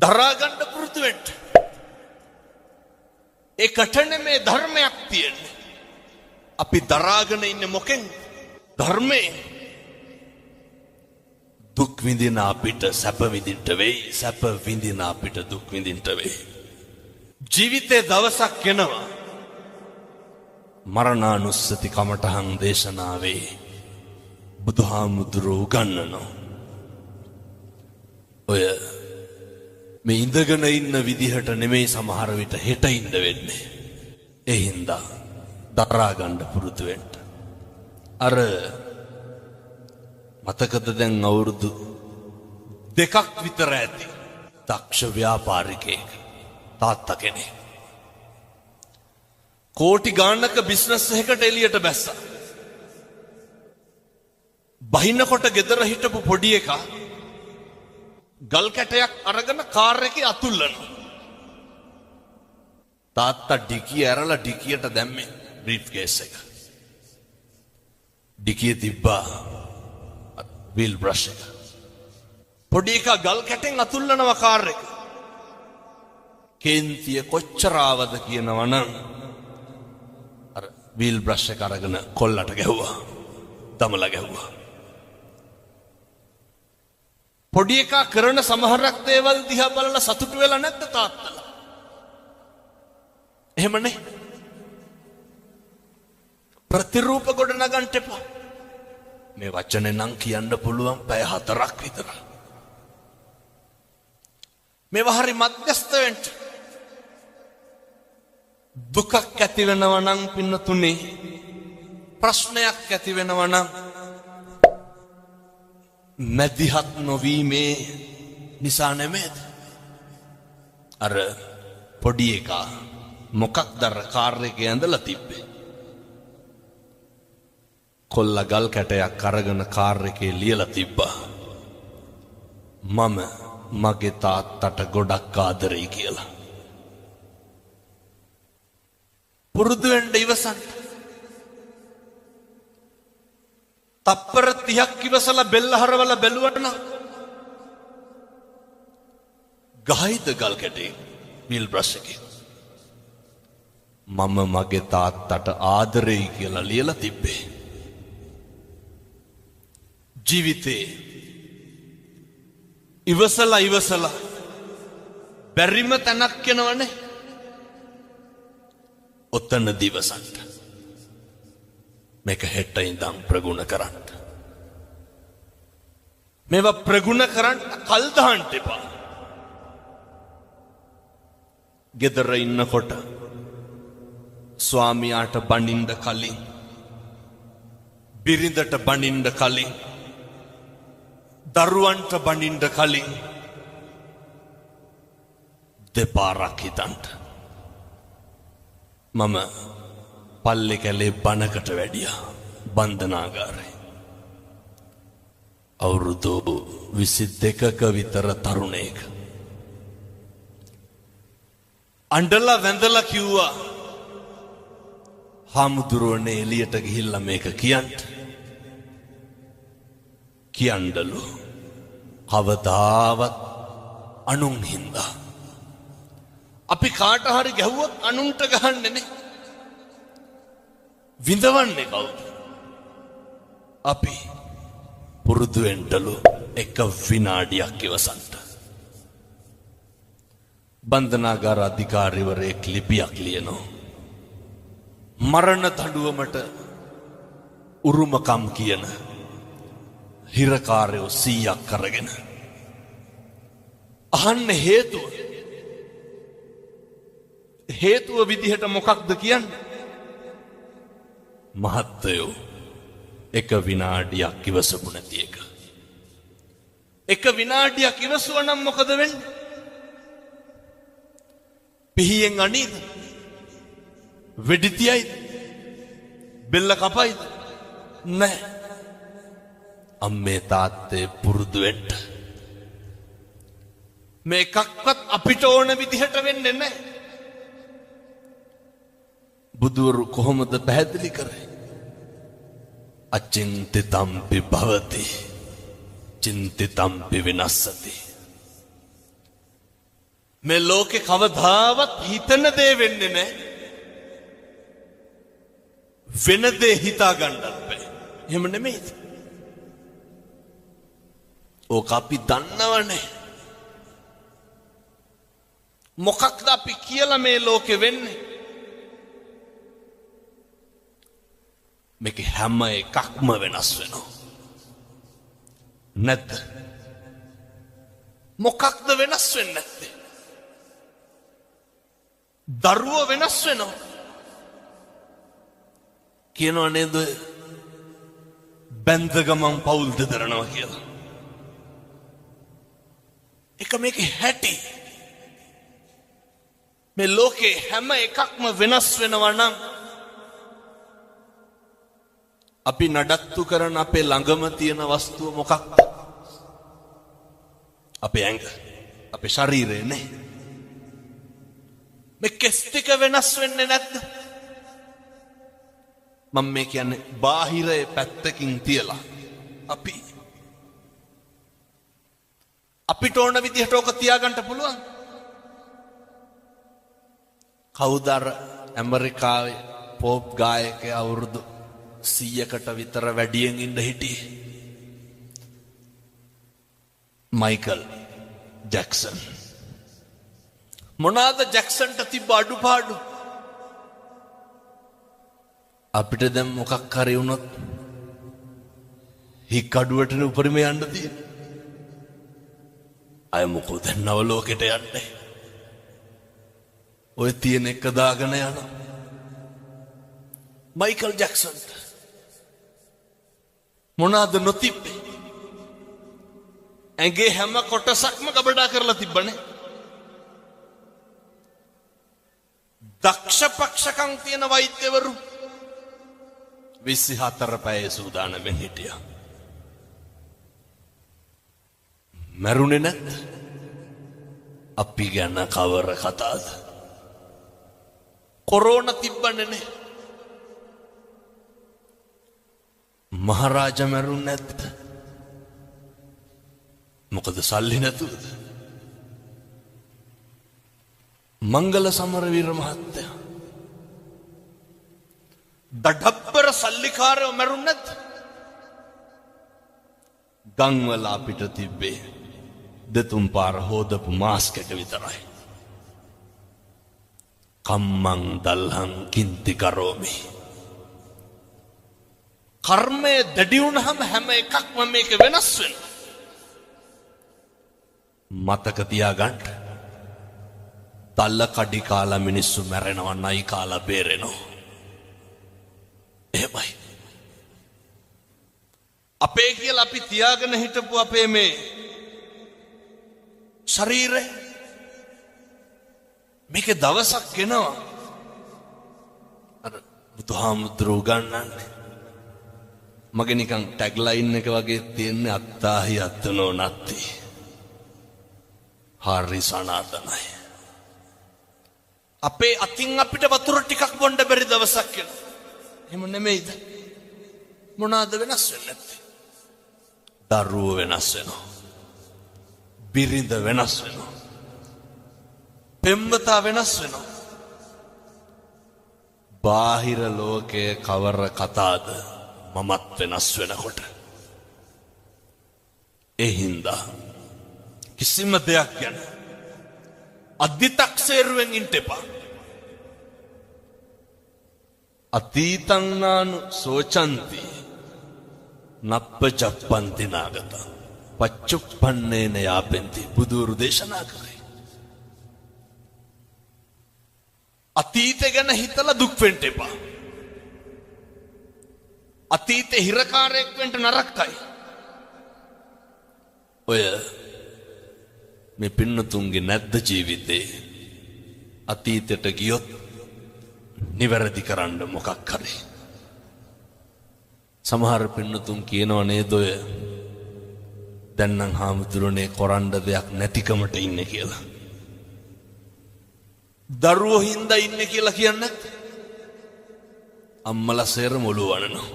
දරා ගන්න පුරුදු වෙන්න. ඒකටනේ මේ ධර්මයක් තියෙන්නේ. අපි දරාගෙන ඉන්නේ මොකෙන්? ධර්මයෙන්. දුක් විඳින අපිට සැප විඳින්න වෙයි, සැප විඳින අපිට දුක් විඳින්න වෙයි. ජීවිතේ දවසක් එනවා මරණානුස්සති කමඨහං දේශනාවේ බුදුහාමුදුරුවෝ උගන්වනවා. ඔය මේ ඉඳගෙන ඉන්න විදිහට නෙමෙයි සමහර විට හෙට ඉඳ වෙන්නේ. ඒ හින්දා දරා ගන්න පුරුදු වෙන්න. අර මතකද දැන් අවුරුදු 2ක් විතර ඇති දක්ෂ ව්‍යාපාරිකයෙක් තාත්තා කෙනෙක් කෝටි ගාණක බිස්නස් එකකට එළියට බැස්සා. බහින්නකොට ගෙදර හිටපු පොඩි එකා ගල් කැටයක් අරගෙන කාර් එකේ අතුල්ලනවා. තාත්තා ඩිකිය ඇරලා ඩිකියට දැම්මේ බ්‍රීෆ් කේස් එක. ඩිකිය තිබ්බා වීල් බ්‍රෂ් එක. පොඩි එකා ගල් කැටෙන් අතුල්ලනවා කාර් එක. කේන්තිය කොච්චර ආවද කියනවනම් අර වීල් බ්‍රෂ් එක අරගෙන කොල්ලට ගැහුවා. දමලා ගැහුවා. පොඩි එකා කරන සමහරක් දේවල් දිහා බලලා සතුටු වෙලා නැද්ද තාත්තලා? එහෙමනේ. ප්‍රතිරූප ගොඩ නගන්න එපා. මේ වචනේ නම් කියන්න පුළුවන් පැය 4ක් විතර. මේවා හරි මධ්‍යස්ථ වෙන්න. දුකක් ඇති වෙනවා නම් පින්නතුනේ, ප්‍රශ්නයක් ඇති වෙනවා නම් මැදිහත් නොවීමේ නිසා නෙමෙයිද? අර පොඩි එකා මොකක්ද අර කාර් එකේ ඇඳලා තිබ්බේ? කොල්ල ගල් කැටයක් අරගෙන කාර් එකේ ලියලා තිබ්බා මම මගේ තාත්තට ගොඩක් ආදරෙයි කියලා. පුරුදු වෙන්න ඉවසන්න. තප්පර 30ක් ඉවසලා බෙල්ල හරවලා බැලුවට නම් ගහයිද ගල් කැටේ වීල් බ්‍රෂ් එකේ? මම මගේ තාත්තට ආදරෙයි කියලා ලියලා තිබ්බේ. ජීවිතේ ඉවසලා බැරිම තැනක් එනවනේ. ඔතන දිවසන්ට මේක හෙට ඉඳන් ප්‍රගුණ කරන්න. මේවා ප්‍රගුණ කරන්න කල් දාන්න එපා. ගෙදර ඉන්නකොට ස්වාමියාට බණින්න කලින්, බිරිඳට බණින්න කලින්, දරුවන්ට බණින්න කලින් දෙපාරක් හිතන්න. මම පල්ලේ කැලේ බණකට වැඩියා බන්ධනාගාරේ. අවුරුදු 22ක විතර තරුණයෙක්. අඬලා වැඳලා කිව්වා හාමුදුරුවනේ එළියට ගිහිල්ලා මේක කියන්න. කියන්නලු කවදාවත් අනුන් හින්දා. අපි කාට හරි ගැහුවොත් අනුන්ට ගහන්නේ නේ. විඳවන්නේ කවුද? අපි. පුරුදු වෙන්නලු එක විනාඩියක් ඉවසන්න. බන්ධනාගාර අධිකාරිවරයෙක් ලිපියක් ලියනවා. මරණ දඬුවමට උරුමකම් කියන හිරකාරයෝ 100ක් අරගෙන අහන්න හේතුව විදිහට මොකක්ද කියන්නේ? මහත්තයෝ එක විනාඩියක් ඉවසපු නැති එක. එක විනාඩියක් ඉවසුවා නම් මොකද වෙන්නේ? පිහියෙන් අනීද? වෙඩි තියයිද? බෙල්ල කපයිද? නැහැ. අම්මේ තාත්තේ පුරුදු වෙන්න. මේකක්වත් අපිට ඕන විදිහට වෙන්නේ නැහැ. බුදුරු කොහොමද පැහැදිලි කරේ? අචින්තිතම්පි භවති චින්තිතම්පි විනස්සති. මේ ලෝකේ කවදාවත් හිතන දේ වෙන්නේ නැහැ. වෙන දේ හිතා ගන්නත් බෑ. එහෙම නෙමෙයිද? ඕක අපි දන්නවනේ. මොකක්ද අපි කියලා මේ ලෝකෙ වෙන්නේ? මේක හැම එකක්ම වෙනස් වෙනවා. නැත්ද? මොකක්ද වෙනස් වෙන්නේ නැත්තේ? දරුවෝ වෙනස් වෙනවා. කියනවා නේද? බැඳ ගමන් පවුල් දෙදරනවා කියලා. එක මේකේ හැටි. මේ ලෝකේ හැම එකක්ම වෙනස් වෙනවා නම් අපි නඩත්තු කරන අපේ ළඟම තියෙන වස්තුව මොකක්ද? අපේ ඇඟ, අපේ ශරීරය නේ. මේ කෙස් ටික වෙනස් වෙන්නේ නැද්ද? මම මේ කියන්නේ බාහිරයේ පැත්තකින් තියලා අපිට ඕන විදිහට ඕක තියාගන්න පුළුවන්. කවුද අර ඇමරිකාවේ පොප් ගායකයා අවුරුදු 100කට විතර වැඩියෙන් ඉඳ හිටියේ? Michael Jackson. මොනවාද ජැක්සන්ට තිබ්බ අඩුපාඩු? අපිට දැන් මොකක් හරි වුණොත් හික් අඩුවටනේ උපරිම යන්න තියෙන්නේ. අය මොකෝ දැන් නව ලෝකෙට යන්නේ. ඔය තියෙන එක දාගෙන යනවා. මයිකල් ජැක්සන්ට මොනවාද නොතිබ්බේ? ඇඟේ හැම කොටසක්ම ගබඩා කරලා තිබ්බනේ. දක්ෂ පක්ෂකම් තියෙන වෛද්‍යවරු 24 පැය සූදානම්ෙන් හිටියා. මරුනේ නැත්. අපි ගැන කවර කතාවද? කොරෝනා තිබ්බනේ නේ. මහරජා මරුනේ නැත්. මොකද සල්ලි නැතුවද? මංගල සමරවීර මහත්තයා දඩබ්බර සල්ලිකාරයෝ මරුනේ නැත්. ගම්වල අපිට තිබ්බේ දෙතුන් පාර හොදපු මාස්ක් එක විතරයි. කම්මං දල්හං කින්ති කරෝමි. කර්මය දැඩි වුණාම හැම එකක්ම මේක වෙනස් වෙනවා. මතක තියාගන්න. තල්ල කඩි කාලා මිනිස්සු මැරෙනවා, නයි කාලා බේරෙනවා. එහෙමයි. අපේ කියලා අපි තියාගෙන හිටපු අපේ මේ ශරීරය මේකේ දවසක් එනවා. අර බුදුහාමුදුරුවෝ උගන්වන්නේ මගේ නිකන් ටැග්ලයින් එක වගේ තියෙන්නේ අත්තාහි අත්තනෝ නැත්ති. හරි සනාතනයි. අපේ අතින් අපිට වතුර ටිකක් බොන්න බැරි දවසක් එනවා. එහෙම නෙමෙයිද? මොනවාද වෙනස් වෙන්නේ නැත්තේ? දරුවෝ වෙනස් වෙනවා. බිරිඳ වෙනස් වෙනවා. පෙම්වතා වෙනස් වෙනවා. බාහිර ලෝකයේ කවර කතාද මමත් වෙනස් වෙනකොට. ඒ හින්දා කිසිම දෙයක් ගැන අධිතක්සේරුවෙන් ඉන්න එපා. අතීතං නානු සෝචන්ති නප්ප ජප්පන්ති නාගත පච්චුප්පන්නේන යාපෙන්ති. බුදුරු දේශනා කරේ. අතීතය ගැන හිතලා දුක් වෙන්න එපා. අතීතේ හිරකාරයෙක් වෙන්න නරකයි. ඔය මේ පින්නතුන්ගේ නැද්ද ජීවිතේ අතීතයට ගියොත් නිවැරදි කරන්න මොකක් හරි. සමහර පින්නතුන් කියනව නේද ඔය දැන් නම් හාමුදුරනේ කරන්න දෙයක් නැතිකමට ඉන්නේ කියලා. දරුවෝ හින්දා ඉන්නේ කියලා කියන්නේ අම්මලා සේර මොළු වනනවා.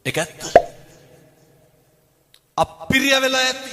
ඒක ඇත්ත. අප්පිරිය වෙලා ඇති.